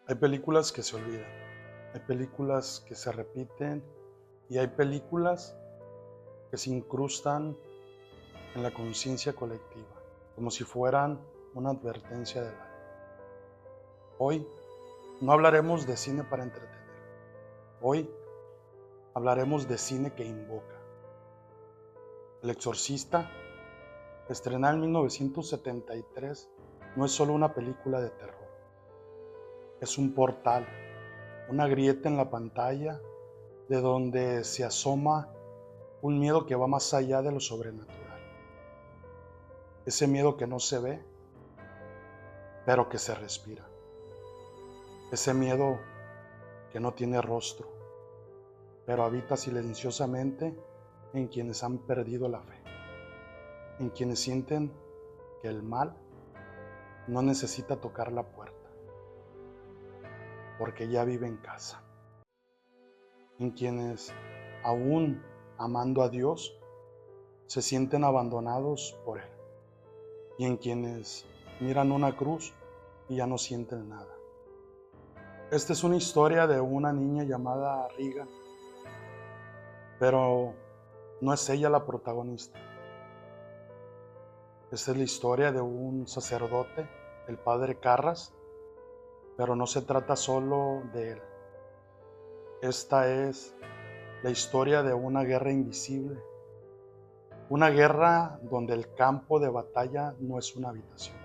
Hay películas que se olvidan, hay películas que se repiten y hay películas que se incrustan en la conciencia colectiva, como si fueran una advertencia del alma. Hoy no hablaremos de cine para entretener, hoy hablaremos de cine que invoca. El Exorcista, estrenada en 1973, no es solo una película de terror, es un portal, una grieta en la pantalla de donde se asoma un miedo que va más allá de lo sobrenatural. Ese miedo que no se ve, pero que se respira. Ese miedo que no tiene rostro, pero habita silenciosamente en quienes han perdido la fe, en quienes sienten que el mal no necesita tocar la puerta, porque ya vive en casa, en quienes, aún amando a Dios, se sienten abandonados por Él, y en quienes miran una cruz y ya no sienten nada. Esta es una historia de una niña llamada Regan, pero no es ella la protagonista. Esta es la historia de un sacerdote, el padre Carras, pero no se trata solo de él. Esta es la historia de una guerra invisible, una guerra donde el campo de batalla no es una habitación,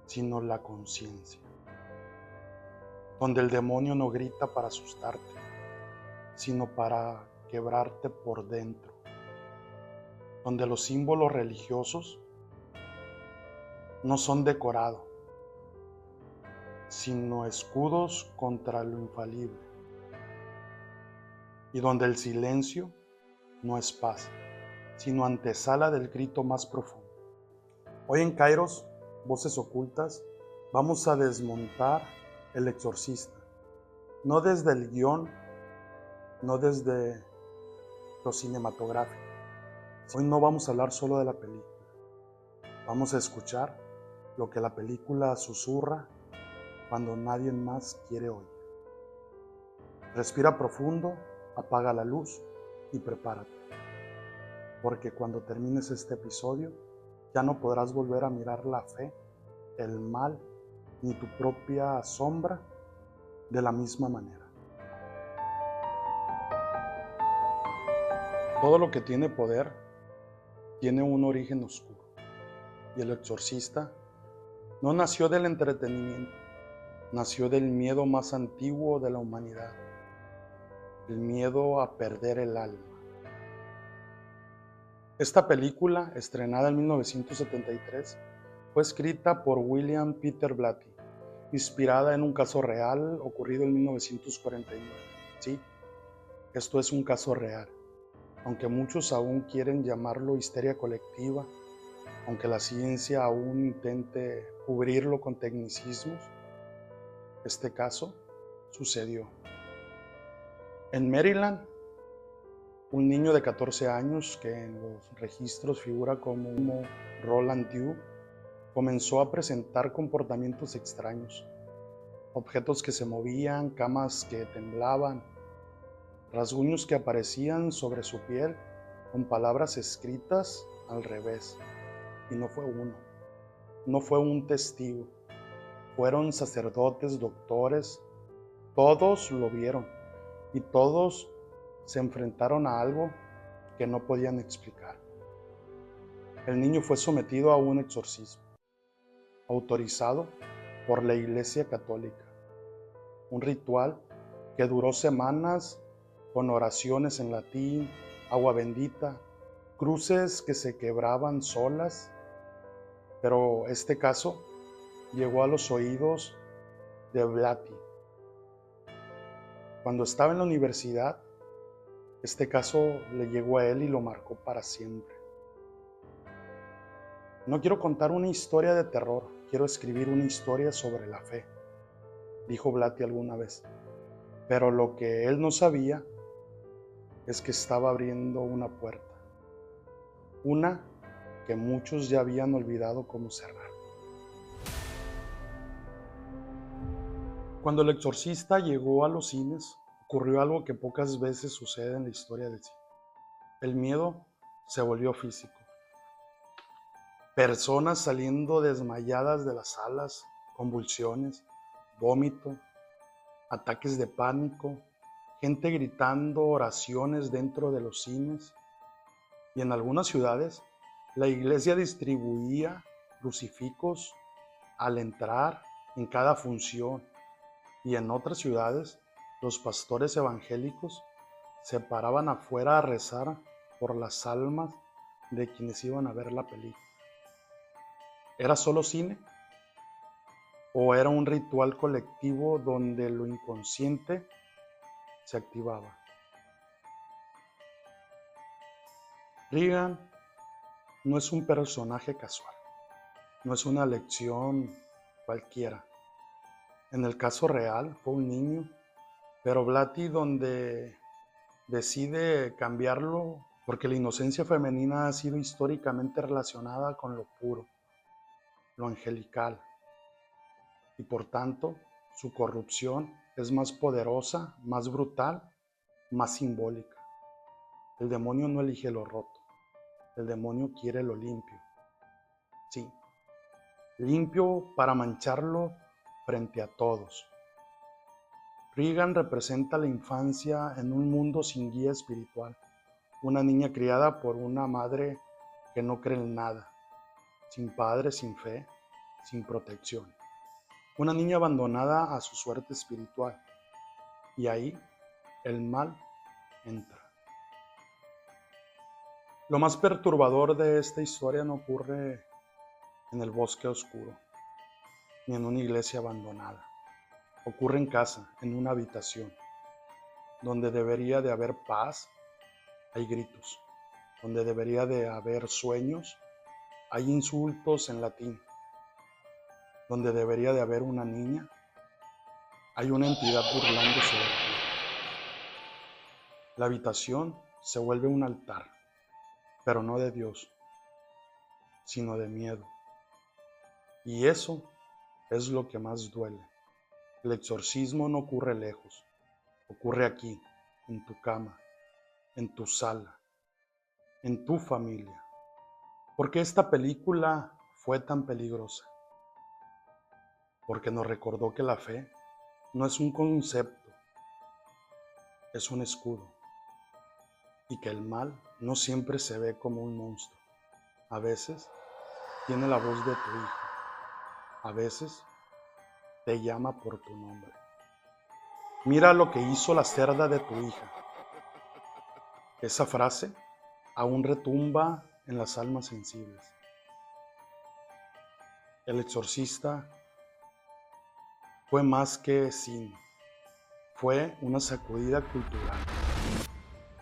sino la conciencia, donde el demonio no grita para asustarte, sino para quebrarte por dentro, donde los símbolos religiosos no son decorado, sino escudos contra lo infalible, y donde el silencio no es paz, sino antesala del grito más profundo. Hoy en Kairos, Voces Ocultas, vamos a desmontar El Exorcista, no desde el guión, no desde lo cinematográfico. Hoy no vamos a hablar solo de la película, vamos a escuchar lo que la película susurra cuando nadie más quiere oír. Respira profundo, apaga la luz y prepárate, porque cuando termines este episodio ya no podrás volver a mirar la fe, el mal ni tu propia sombra de la misma manera. Todo lo que tiene poder tiene un origen oscuro, y El Exorcista no nació del entretenimiento, nació del miedo más antiguo de la humanidad, el miedo a perder el alma. Esta película, estrenada en 1973, fue escrita por William Peter Blatty, inspirada en un caso real ocurrido en 1949. Sí, esto es un caso real, aunque muchos aún quieren llamarlo histeria colectiva, aunque la ciencia aún intente cubrirlo con tecnicismos. Este caso sucedió. En Maryland, un niño de 14 años, que en los registros figura como Roland Dew, comenzó a presentar comportamientos extraños. Objetos que se movían, camas que temblaban, rasguños que aparecían sobre su piel con palabras escritas al revés. Y no fue uno, no fue un testigo, fueron sacerdotes, doctores, todos lo vieron y todos se enfrentaron a algo que no podían explicar. El niño fue sometido a un exorcismo, autorizado por la Iglesia Católica, un ritual que duró semanas con oraciones en latín, agua bendita, cruces que se quebraban solas, pero este caso llegó a los oídos de Blatty. Cuando estaba en la universidad, este caso le llegó a él y lo marcó para siempre. No quiero contar una historia de terror, quiero escribir una historia sobre la fe, dijo Blatty alguna vez. Pero lo que él no sabía es que estaba abriendo una puerta, una que muchos ya habían olvidado cómo cerrar. Cuando El Exorcista llegó a los cines, ocurrió algo que pocas veces sucede en la historia del cine. El miedo se volvió físico. Personas saliendo desmayadas de las salas, convulsiones, vómito, ataques de pánico, gente gritando oraciones dentro de los cines. Y en algunas ciudades, la iglesia distribuía crucifijos al entrar en cada función. Y en otras ciudades, los pastores evangélicos se paraban afuera a rezar por las almas de quienes iban a ver la película. ¿Era solo cine? ¿O era un ritual colectivo donde lo inconsciente se activaba? Regan no es un personaje casual, no es una lección cualquiera. En el caso real fue un niño, pero Blatty donde decide cambiarlo porque la inocencia femenina ha sido históricamente relacionada con lo puro, lo angelical, y por tanto su corrupción es más poderosa, más brutal, más simbólica. El demonio no elige lo roto, el demonio quiere lo limpio. Sí, limpio para mancharlo frente a todos. Regan representa la infancia en un mundo sin guía espiritual, una niña criada por una madre que no cree en nada, sin padre, sin fe, sin protección. Una niña abandonada a su suerte espiritual. Y ahí el mal entra. Lo más perturbador de esta historia no ocurre en el bosque oscuro, ni en una iglesia abandonada. Ocurre en casa, en una habitación, donde debería de haber paz, hay gritos. Donde debería de haber sueños, hay insultos en latín. Donde debería de haber una niña, hay una entidad burlándose de ti. La habitación se vuelve un altar, pero no de Dios, sino de miedo. Y eso es lo que más duele. El exorcismo no ocurre lejos, ocurre aquí, en tu cama, en tu sala, en tu familia. ¿Por qué esta película fue tan peligrosa? Porque nos recordó que la fe no es un concepto, es un escudo. Y que el mal no siempre se ve como un monstruo. A veces tiene la voz de tu hijo. A veces te llama por tu nombre. Mira lo que hizo la cerda de tu hija. Esa frase aún retumba en las almas sensibles. El Exorcista fue más que cine. Fue una sacudida cultural.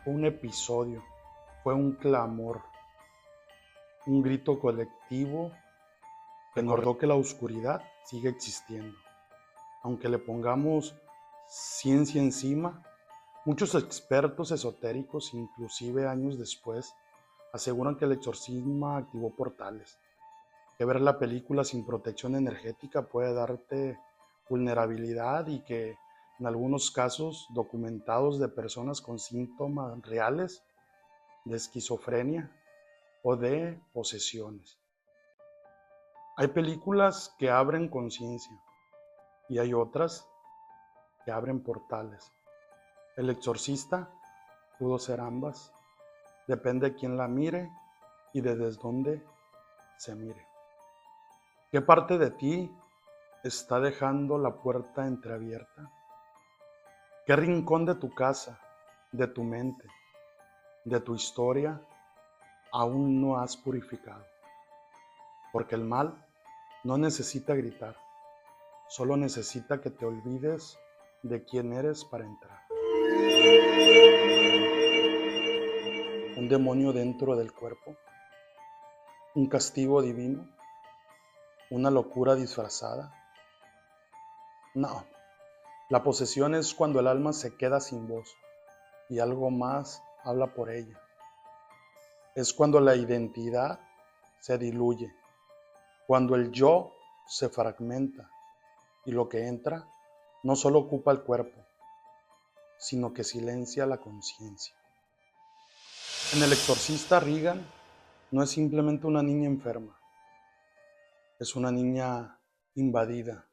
Fue un episodio. Fue un clamor. Un grito colectivo que nos recordó que la oscuridad sigue existiendo. Aunque le pongamos ciencia encima, muchos expertos esotéricos, inclusive años después, aseguran que el exorcismo activó portales, que ver la película sin protección energética puede darte vulnerabilidad y que en algunos casos documentados de personas con síntomas reales de esquizofrenia o de posesiones. Hay películas que abren conciencia y hay otras que abren portales. El Exorcista pudo ser ambas. Depende de quién la mire y de desde dónde se mire. ¿Qué parte de ti está dejando la puerta entreabierta? ¿Qué rincón de tu casa, de tu mente, de tu historia aún no has purificado? Porque el mal no necesita gritar, solo necesita que te olvides de quién eres para entrar. Un demonio dentro del cuerpo, un castigo divino, una locura disfrazada. No, la posesión es cuando el alma se queda sin voz y algo más habla por ella. Es cuando la identidad se diluye, cuando el yo se fragmenta y lo que entra no solo ocupa el cuerpo, sino que silencia la conciencia. En El exorcista, Regan no es simplemente una niña enferma, es una niña invadida,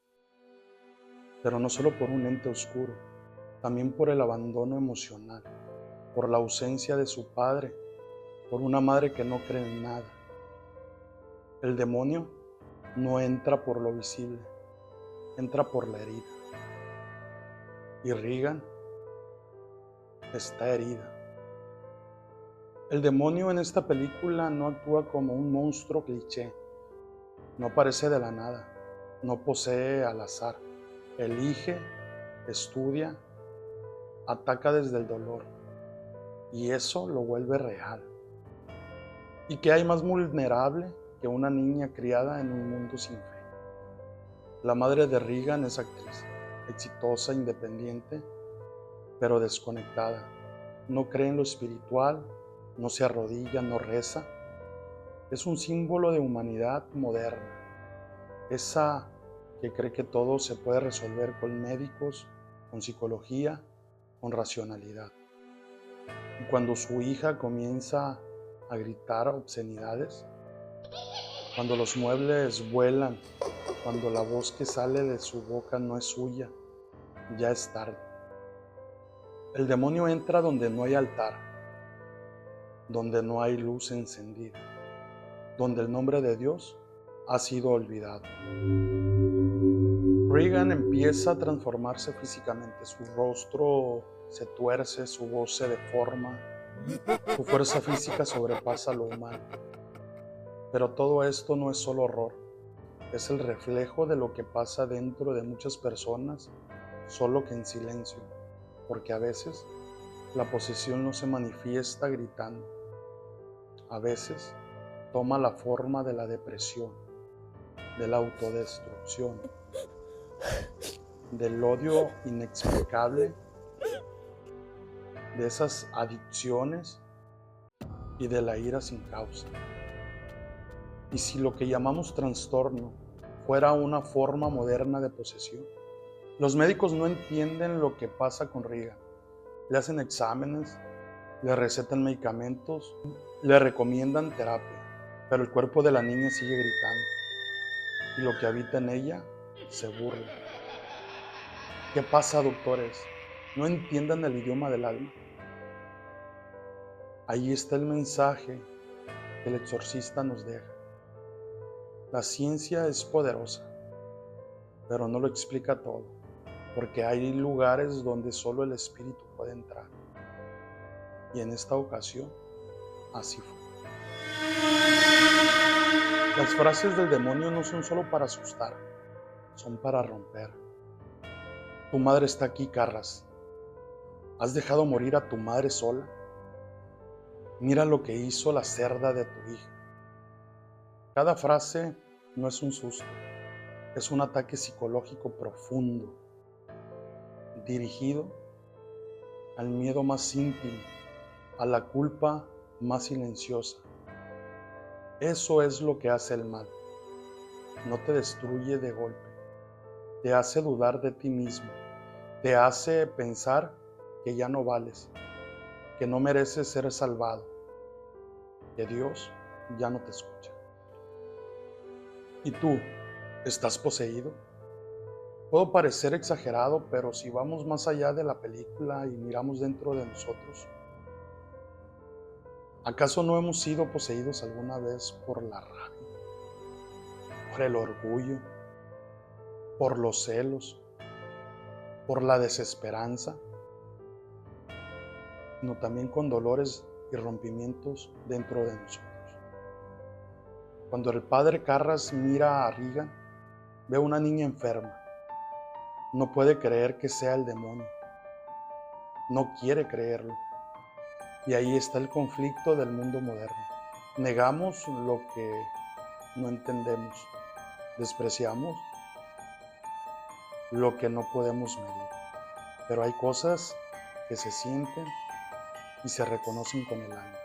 pero no solo por un ente oscuro, también por el abandono emocional, por la ausencia de su padre, por una madre que no cree en nada. El demonio no entra por lo visible, entra por la herida. Y Regan está herida. El demonio en esta película no actúa como un monstruo cliché, no aparece de la nada, no posee al azar, elige, estudia, ataca desde el dolor, y eso lo vuelve real. ¿Y qué hay más vulnerable que una niña criada en un mundo sin fe? La madre de Regan es actriz, exitosa, independiente, pero desconectada. No cree en lo espiritual, no se arrodilla, no reza. Es un símbolo de humanidad moderna, esa que cree que todo se puede resolver con médicos, con psicología, con racionalidad. Y cuando su hija comienza a gritar obscenidades, cuando los muebles vuelan, cuando la voz que sale de su boca no es suya, ya es tarde. El demonio entra donde no hay altar, donde no hay luz encendida, donde el nombre de Dios ha sido olvidado. Regan empieza a transformarse físicamente, su rostro se tuerce, su voz se deforma, su fuerza física sobrepasa lo humano. Pero todo esto no es solo horror, es el reflejo de lo que pasa dentro de muchas personas, solo que en silencio, porque a veces la posesión no se manifiesta gritando, a veces toma la forma de la depresión, de la autodestrucción, del odio inexplicable, de esas adicciones y de la ira sin causa. Y si lo que llamamos trastorno fuera una forma moderna de posesión, los médicos no entienden lo que pasa con Regan. Le hacen exámenes, le recetan medicamentos, le recomiendan terapia, pero el cuerpo de la niña sigue gritando y lo que habita en ella se burla. ¿Qué pasa, doctores? ¿No entiendan el idioma del alma? Ahí está el mensaje que el exorcista nos deja. La ciencia es poderosa, pero no lo explica todo, porque hay lugares donde solo el espíritu puede entrar. Y en esta ocasión, así fue. Las frases del demonio no son solo para asustar, son para romper. Tu madre está aquí, Carras. ¿Has dejado morir a tu madre sola? Mira lo que hizo la cerda de tu hija. Cada frase no es un susto, es un ataque psicológico profundo, dirigido al miedo más íntimo, a la culpa más silenciosa. Eso es lo que hace el mal. No te destruye de golpe, te hace dudar de ti mismo, te hace pensar que ya no vales, que no mereces ser salvado, que Dios ya no te escucha. ¿Y tú, estás poseído? Puedo parecer exagerado, pero si vamos más allá de la película y miramos dentro de nosotros, ¿acaso no hemos sido poseídos alguna vez por la rabia, por el orgullo, por los celos, por la desesperanza, sino también con dolores y rompimientos dentro de nosotros? Cuando el padre Carras mira a Regan, ve a una niña enferma. No puede creer que sea el demonio. No quiere creerlo. Y ahí está el conflicto del mundo moderno. Negamos lo que no entendemos. Despreciamos lo que no podemos medir. Pero hay cosas que se sienten y se reconocen con el alma.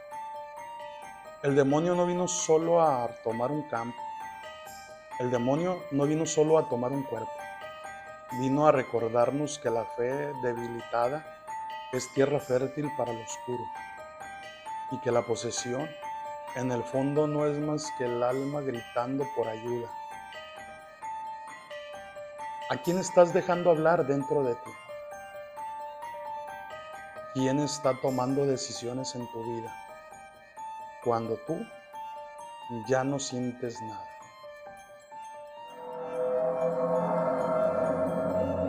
El demonio no vino solo a tomar un campo. El demonio no vino solo a tomar un cuerpo. Vino a recordarnos que la fe debilitada es tierra fértil para el oscuro y que la posesión en el fondo no es más que el alma gritando por ayuda. ¿A quién estás dejando hablar dentro de ti? ¿Quién está tomando decisiones en tu vida cuando tú ya no sientes nada?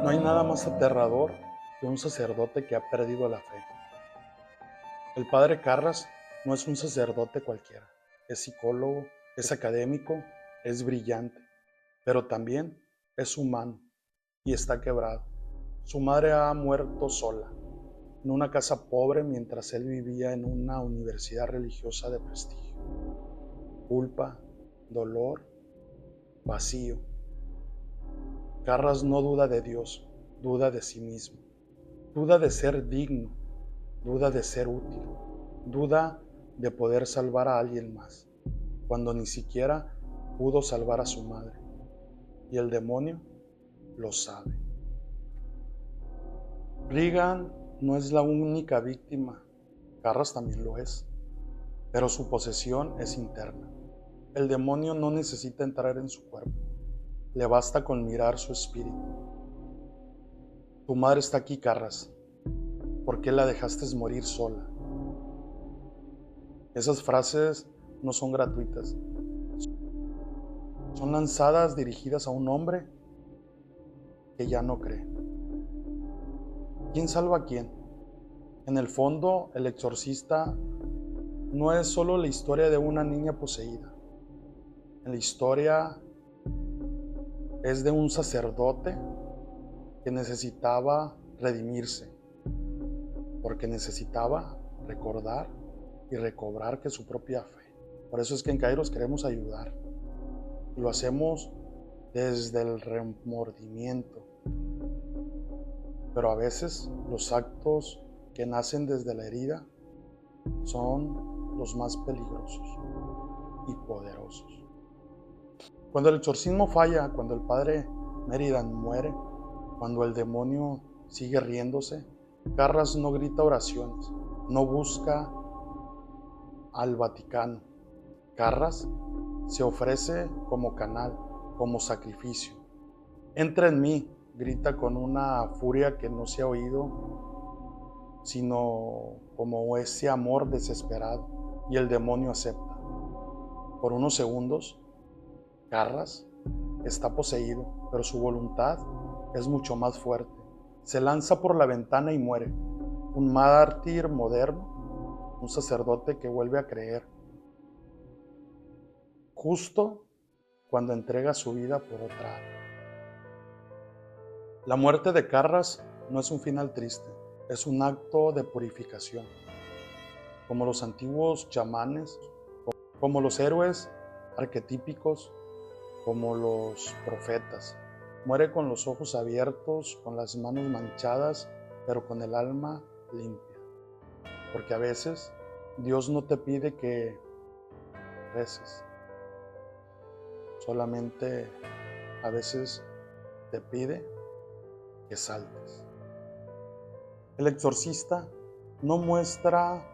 No hay nada más aterrador que un sacerdote que ha perdido la fe. El padre Carras no es un sacerdote cualquiera. Es psicólogo, es académico, es brillante, pero también es humano y está quebrado. Su madre ha muerto sola, en una casa pobre mientras él vivía en una universidad religiosa de prestigio. Culpa, dolor, vacío. Carras no duda de Dios, duda de sí mismo, duda de ser digno, duda de ser útil, duda de poder salvar a alguien más, cuando ni siquiera pudo salvar a su madre. Y el demonio lo sabe. Regan no es la única víctima, Carras también lo es, pero su posesión es interna. El demonio no necesita entrar en su cuerpo, le basta con mirar su espíritu. Tu madre está aquí, Carras. ¿Por qué la dejaste morir sola? Esas frases no son gratuitas. Son lanzadas dirigidas a un hombre que ya no cree. ¿Quién salva a quién? En el fondo, El Exorcista no es solo la historia de una niña poseída. La historia es de un sacerdote que necesitaba redimirse, porque necesitaba recordar y recobrar que su propia fe. Por eso es que en Kairos queremos ayudar. Y lo hacemos desde el remordimiento. Pero a veces los actos que nacen desde la herida son los más peligrosos y poderosos. Cuando el exorcismo falla, cuando el padre Meridan muere, cuando el demonio sigue riéndose, Carras no grita oraciones, no busca al Vaticano. Carras se ofrece como canal, como sacrificio. Entra en mí, grita con una furia que no se ha oído, sino como ese amor desesperado, y el demonio acepta. Por unos segundos, Carras está poseído, pero su voluntad es mucho más fuerte. Se lanza por la ventana y muere. Un mártir moderno, un sacerdote que vuelve a creer. Justo cuando entrega su vida por otra. La muerte de Carras no es un final triste, es un acto de purificación. Como los antiguos chamanes, como los héroes arquetípicos, como los profetas. Muere con los ojos abiertos, con las manos manchadas, pero con el alma limpia. Porque a veces Dios no te pide que reces. Solamente a veces te pide que saltes. El exorcista no muestra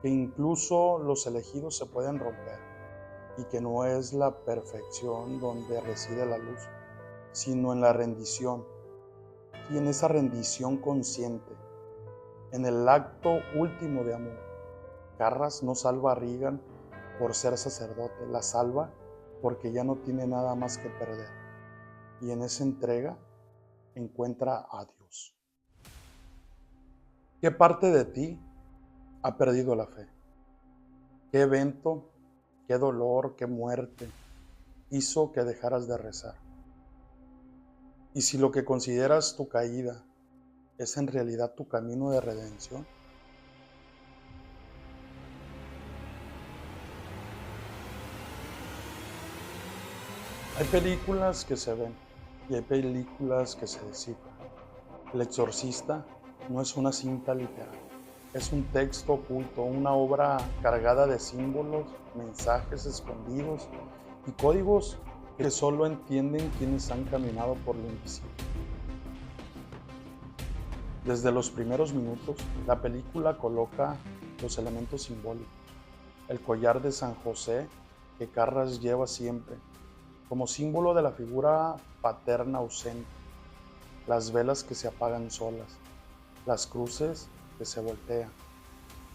que incluso los elegidos se pueden romper y que no es la perfección donde reside la luz, sino en la rendición, y en esa rendición consciente, en el acto último de amor. Carras no salva a Regan por ser sacerdote, la salva porque ya no tiene nada más que perder, y en esa entrega encuentra a Dios. ¿Qué parte de ti ha perdido la fe? ¿Qué evento, qué dolor, qué muerte hizo que dejaras de rezar? Y si lo que consideras tu caída es en realidad tu camino de redención, hay películas que se ven y hay películas que se descifran. El Exorcista no es una cinta literal, es un texto oculto, una obra cargada de símbolos, mensajes escondidos y códigos que solo entienden quienes han caminado por lo invisible. Desde los primeros minutos, la película coloca los elementos simbólicos. El collar de San José que Carras lleva siempre, como símbolo de la figura paterna ausente, las velas que se apagan solas, las cruces que se voltean,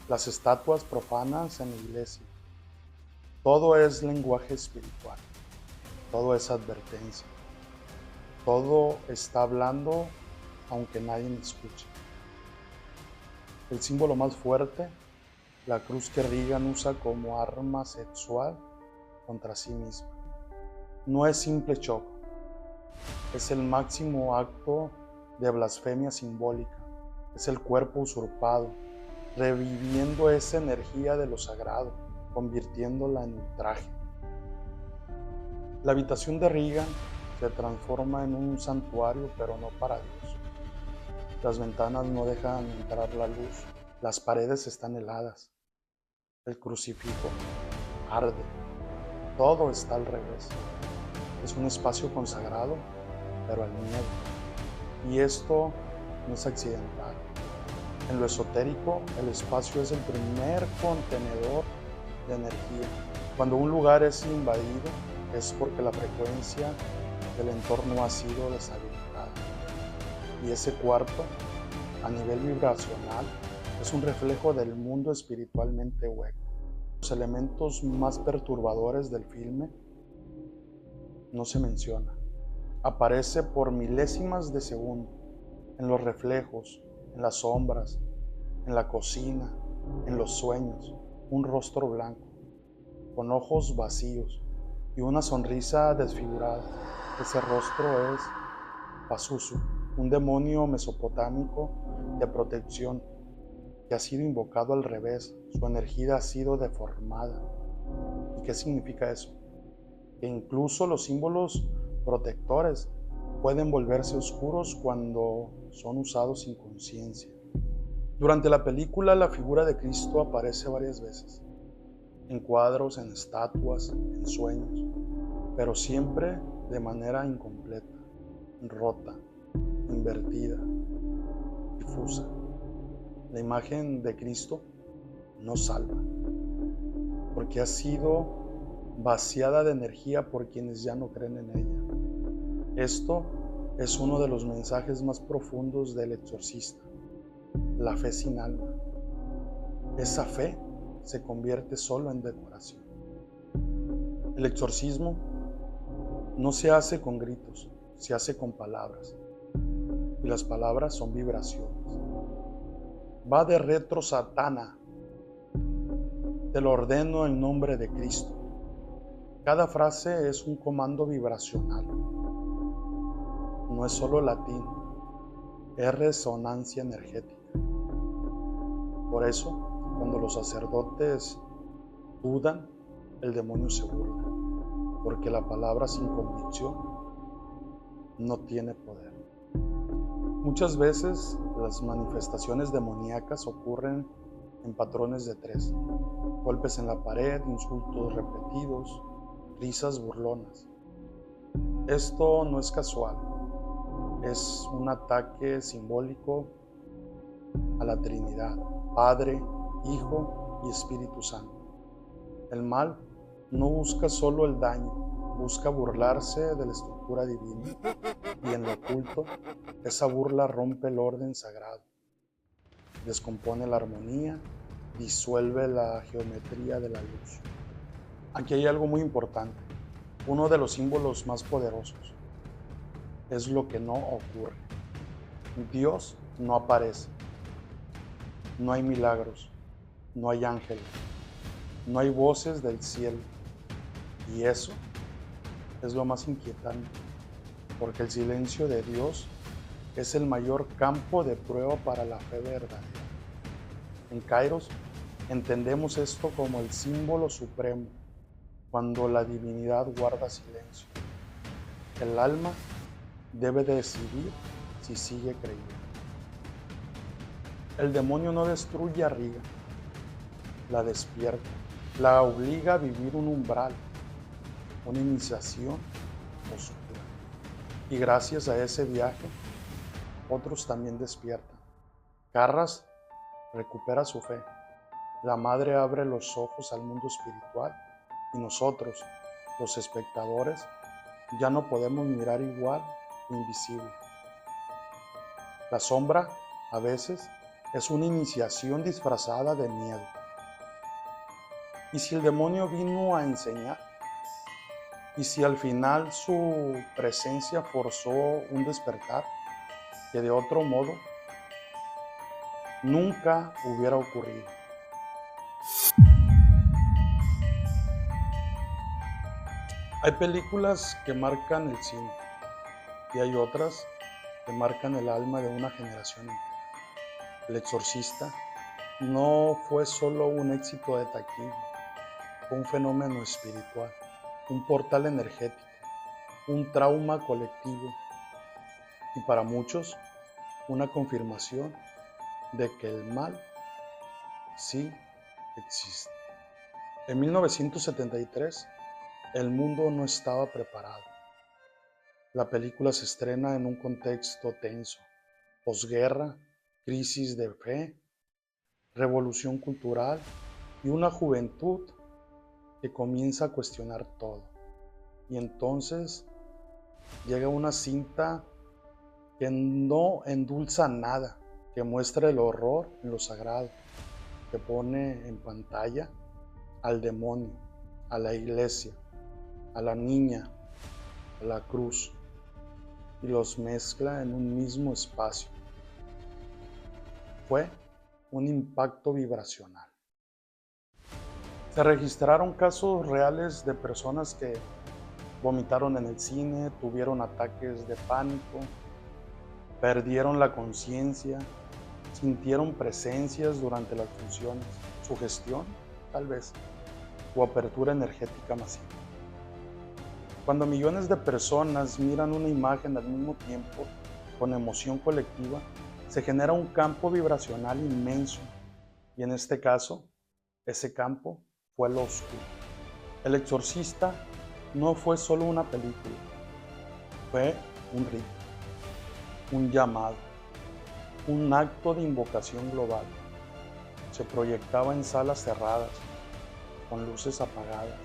las estatuas profanas en la iglesia. Todo es lenguaje espiritual, todo es advertencia, todo está hablando aunque nadie me escuche. El símbolo más fuerte, la cruz que Reagan usa como arma sexual contra sí misma. No es simple shock, es el máximo acto de blasfemia simbólica, es el cuerpo usurpado, reviviendo esa energía de lo sagrado, convirtiéndola en ultraje. La habitación de Reagan se transforma en un santuario, pero no para Dios. Las ventanas no dejan entrar la luz, las paredes están heladas, el crucifijo arde, todo está al revés. Es un espacio consagrado, pero al miedo. Y esto no es accidental. En lo esotérico, el espacio es el primer contenedor de energía. Cuando un lugar es invadido, es porque la frecuencia del entorno ha sido deshabilitada. Y ese cuarto, a nivel vibracional, es un reflejo del mundo espiritualmente hueco. Los elementos más perturbadores del filme no se menciona. Aparece por milésimas de segundo, en los reflejos, en las sombras, en la cocina, en los sueños, un rostro blanco, con ojos vacíos y una sonrisa desfigurada. Ese rostro es Pazuzu, un demonio mesopotámico de protección que ha sido invocado al revés, su energía ha sido deformada. ¿Y qué significa eso? Que incluso los símbolos protectores pueden volverse oscuros cuando son usados sin conciencia. Durante la película, la figura de Cristo aparece varias veces, en cuadros, en estatuas, en sueños, pero siempre de manera incompleta, rota, invertida, difusa. La imagen de Cristo no salva, porque ha sido vaciada de energía por quienes ya no creen en ella. Esto es uno de los mensajes más profundos del exorcista, la fe sin alma. Esa fe se convierte solo en decoración. El exorcismo no se hace con gritos, se hace con palabras. Y las palabras son vibraciones. Va de retro, Satana. Te lo ordeno en nombre de Cristo. Cada frase es un comando vibracional. No es solo latín, es resonancia energética. Por eso, cuando los sacerdotes dudan, el demonio se burla, porque la palabra sin convicción no tiene poder. Muchas veces las manifestaciones demoníacas ocurren en patrones de tres: golpes en la pared, insultos repetidos, risas burlonas. Esto no es casual, es un ataque simbólico a la Trinidad, Padre, Hijo y Espíritu Santo. El mal no busca solo el daño, busca burlarse de la estructura divina, y en lo oculto, esa burla rompe el orden sagrado, descompone la armonía, disuelve la geometría de la luz. Aquí hay algo muy importante. Uno de los símbolos más poderosos es lo que no ocurre. Dios no aparece. No hay milagros, no hay ángeles, no hay voces del cielo. Y eso es lo más inquietante, porque el silencio de Dios es el mayor campo de prueba para la fe verdadera. En Kairos entendemos esto como el símbolo supremo, cuando la divinidad guarda silencio. El alma debe decidir si sigue creyendo. El demonio no destruye a Reagan, la despierta, la obliga a vivir un umbral, una iniciación oscura. Y gracias a ese viaje, otros también despiertan. Carras recupera su fe. La madre abre los ojos al mundo espiritual y nosotros, los espectadores, ya no podemos mirar igual lo invisible. La sombra, a veces, es una iniciación disfrazada de miedo. ¿Y si el demonio vino a enseñar? ¿Y si al final su presencia forzó un despertar que de otro modo nunca hubiera ocurrido? Hay películas que marcan el cine y hay otras que marcan el alma de una generación entera. El Exorcista no fue solo un éxito de taquilla, fue un fenómeno espiritual, un portal energético, un trauma colectivo y para muchos una confirmación de que el mal sí existe. En 1973, el mundo no estaba preparado. La película se estrena en un contexto tenso, posguerra, crisis de fe, revolución cultural y una juventud que comienza a cuestionar todo. Y entonces llega una cinta que no endulza nada, que muestra el horror en lo sagrado, que pone en pantalla al demonio, a la iglesia, a la niña, a la cruz, y los mezcla en un mismo espacio. Fue un impacto vibracional. Se registraron casos reales de personas que vomitaron en el cine, tuvieron ataques de pánico, perdieron la conciencia, sintieron presencias durante las funciones, sugestión, tal vez, o apertura energética masiva. Cuando millones de personas miran una imagen al mismo tiempo, con emoción colectiva, se genera un campo vibracional inmenso, y en este caso, ese campo fue lo oscuro. El Exorcista no fue solo una película, fue un rito, un llamado, un acto de invocación global. Se proyectaba en salas cerradas, con luces apagadas,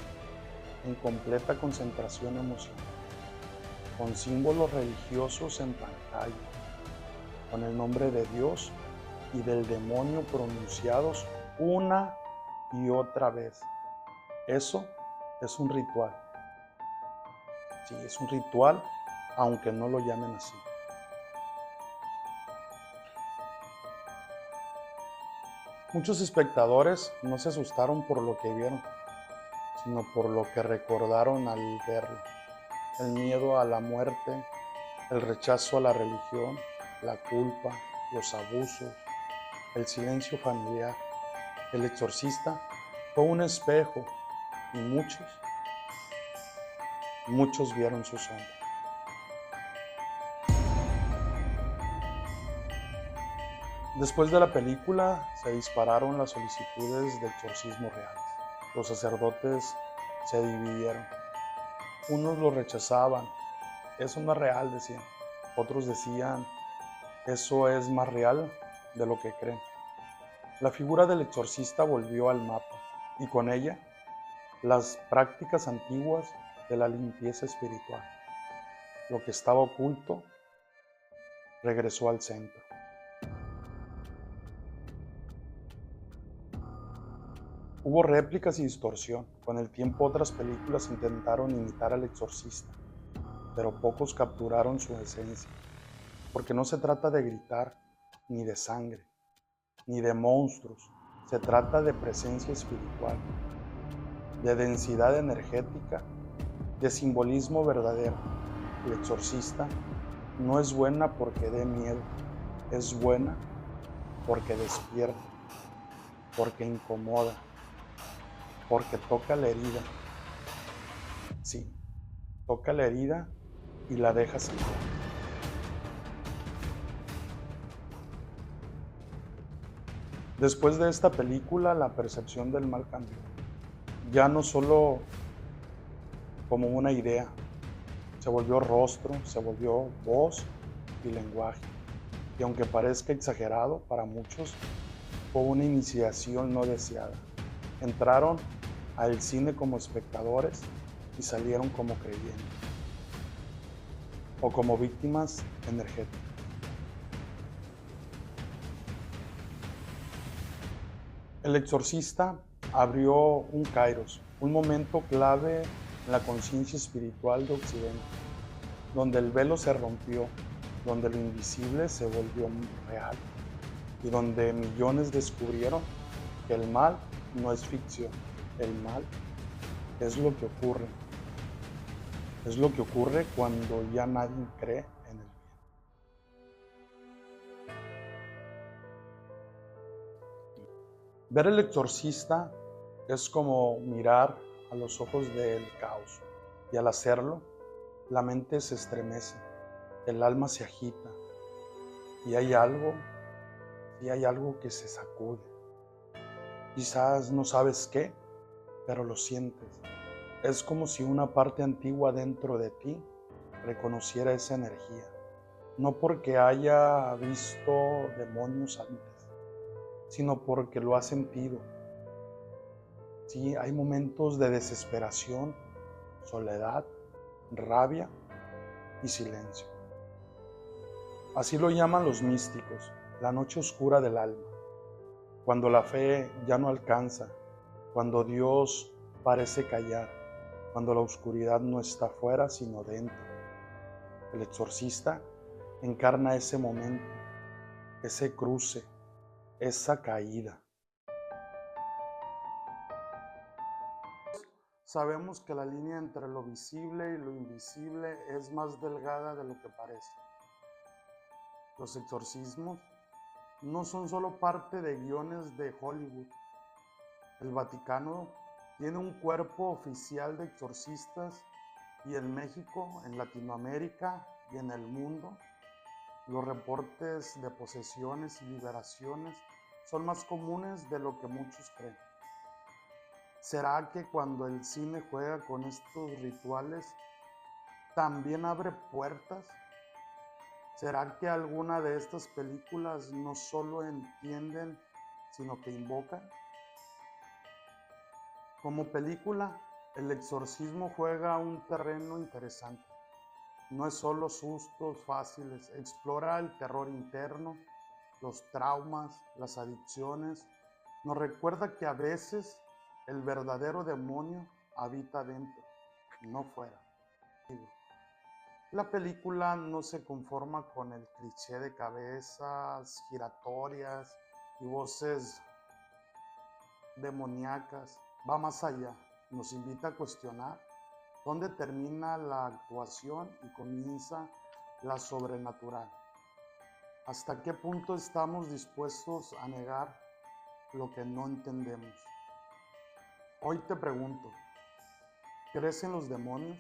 en completa concentración emocional, con símbolos religiosos en pantalla, con el nombre de Dios y del demonio pronunciados una y otra vez. Eso es un ritual. Sí, es un ritual, aunque no lo llamen así. Muchos espectadores no se asustaron por lo que vieron, sino por lo que recordaron al verlo. El miedo a la muerte, el rechazo a la religión, la culpa, los abusos, el silencio familiar. El Exorcista fue un espejo y muchos vieron su sombra. Después de la película se dispararon las solicitudes de exorcismo reales. Los sacerdotes se dividieron. Unos lo rechazaban. Eso no es real, decían. Otros decían, eso es más real de lo que creen. La figura del exorcista volvió al mapa y con ella las prácticas antiguas de la limpieza espiritual. Lo que estaba oculto regresó al centro. Hubo réplicas y distorsión. Con el tiempo otras películas intentaron imitar al exorcista, pero pocos capturaron su esencia, porque no se trata de gritar, ni de sangre, ni de monstruos. Se trata de presencia espiritual, de densidad energética, de simbolismo verdadero. El exorcista no es buena porque dé miedo, es buena porque despierta, porque incomoda, porque toca la herida. Sí, toca la herida y la deja sanar. Después de esta película, la percepción del mal cambió. Ya no solo como una idea, se volvió rostro, se volvió voz y lenguaje. y aunque parezca exagerado para muchos, fue una iniciación no deseada. Entraron al cine como espectadores y salieron como creyentes o como víctimas energéticas. El exorcista abrió un kairos, un momento clave en la conciencia espiritual de Occidente, donde el velo se rompió, donde lo invisible se volvió real y donde millones descubrieron que el mal no es ficción, el mal es lo que ocurre. Es lo que ocurre cuando ya nadie cree en el bien. Ver El Exorcista es como mirar a los ojos del caos, y al hacerlo, la mente se estremece, el alma se agita, y hay algo que se sacude. Quizás no sabes qué, pero lo sientes. Es como si una parte antigua dentro de ti reconociera esa energía, no porque haya visto demonios antes, sino porque lo ha sentido. Sí, hay momentos de desesperación, soledad, rabia y silencio. Así lo llaman los místicos, la noche oscura del alma, cuando la fe ya no alcanza, cuando Dios parece callar, cuando la oscuridad no está fuera sino dentro. El exorcista encarna ese momento, ese cruce, esa caída. Sabemos que la línea entre lo visible y lo invisible es más delgada de lo que parece. Los exorcismos no son solo parte de guiones de Hollywood. El Vaticano tiene un cuerpo oficial de exorcistas y en México, en Latinoamérica y en el mundo, los reportes de posesiones y liberaciones son más comunes de lo que muchos creen. ¿Será que cuando el cine juega con estos rituales, también abre puertas? ¿Será que alguna de estas películas no solo entienden, sino que invocan? Como película, El Exorcismo juega un terreno interesante. No es solo sustos fáciles, explora el terror interno, los traumas, las adicciones. Nos recuerda que a veces el verdadero demonio habita dentro, no fuera. La película no se conforma con el cliché de cabezas giratorias y voces demoníacas. Va más allá, nos invita a cuestionar dónde termina la actuación y comienza la sobrenatural. ¿Hasta qué punto estamos dispuestos a negar lo que no entendemos? Hoy te pregunto, ¿crees en los demonios?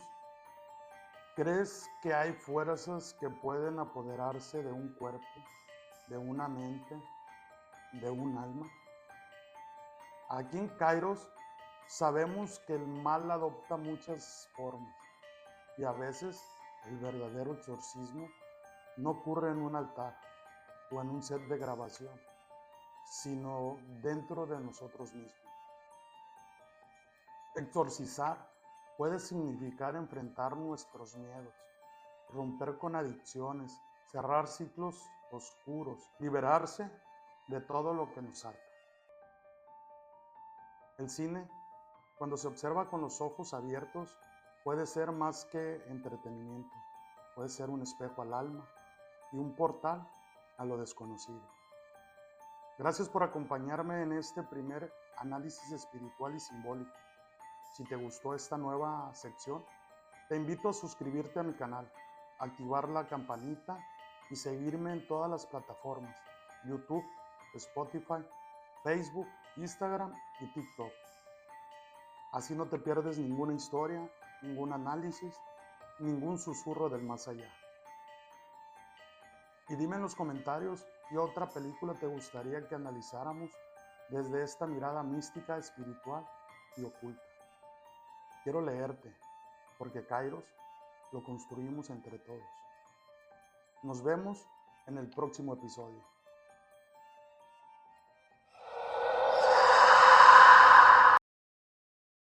¿Crees que hay fuerzas que pueden apoderarse de un cuerpo, de una mente, de un alma? Aquí en Kairos sabemos que el mal adopta muchas formas y a veces el verdadero exorcismo no ocurre en un altar o en un set de grabación, sino dentro de nosotros mismos. Exorcizar puede significar enfrentar nuestros miedos, romper con adicciones, cerrar ciclos oscuros, liberarse de todo lo que nos ata. El cine, cuando se observa con los ojos abiertos, puede ser más que entretenimiento, puede ser un espejo al alma y un portal a lo desconocido. Gracias por acompañarme en este primer análisis espiritual y simbólico. Si te gustó esta nueva sección, te invito a suscribirte a mi canal, activar la campanita y seguirme en todas las plataformas: YouTube, Spotify, Facebook, Instagram y TikTok. Así no te pierdes ninguna historia, ningún análisis, ningún susurro del más allá. Y dime en los comentarios qué otra película te gustaría que analizáramos desde esta mirada mística, espiritual y oculta. Quiero leerte, porque Kairos lo construimos entre todos. Nos vemos en el próximo episodio.